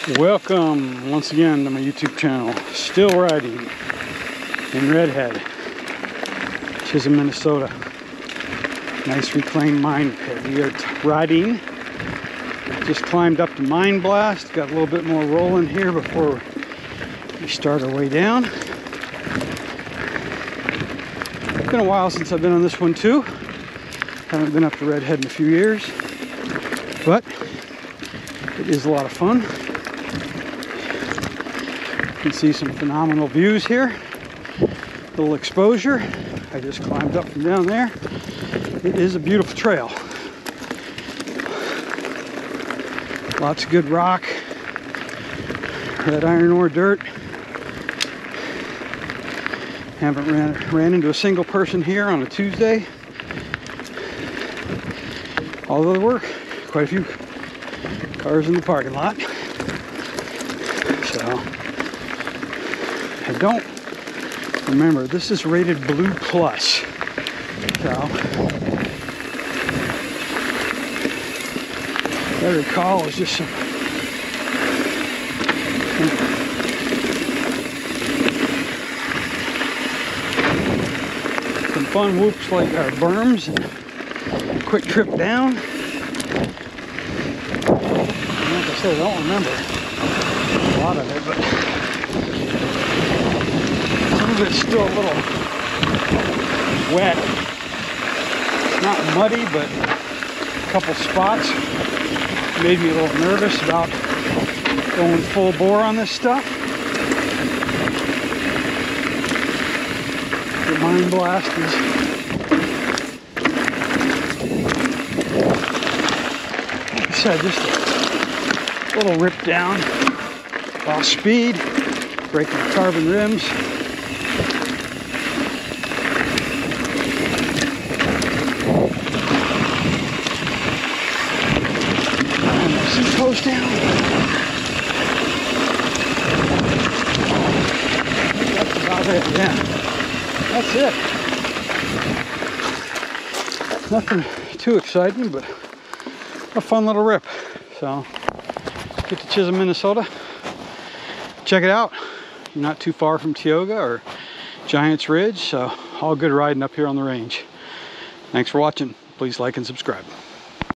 Welcome once again to my YouTube channel. Still riding in Redhead, Chisholm, Minnesota. Nice reclaimed mine pit. We are riding. Just climbed up to Mine Blast. Got a little bit more rolling here before we start our way down. It's been a while since I've been on this one too. Haven't been up to Redhead in a few years, but it is a lot of fun. You can see some phenomenal views here. Little exposure. I just climbed up from down there. It is a beautiful trail. Lots of good rock, red iron ore dirt. Haven't ran into a single person here on a Tuesday. Although there were quite a few cars in the parking lot. So I don't remember. This is rated Blue Plus. So I recall it was just some fun whoops like our berms and a quick trip down. And like I said, I don't remember a lot of it, but some of it's still a little wet. It's not muddy, but a couple spots made me a little nervous about going full bore on this stuff. The Mine Blast is like I said, just a little rip down off speed, breaking the carbon rims. Goes down. That's about it, yeah. That's it. Nothing too exciting, but a fun little rip. So, get to Chisholm, Minnesota. Check it out. You're not too far from Tioga or Giants Ridge, so all good riding up here on the range. Thanks for watching. Please like and subscribe.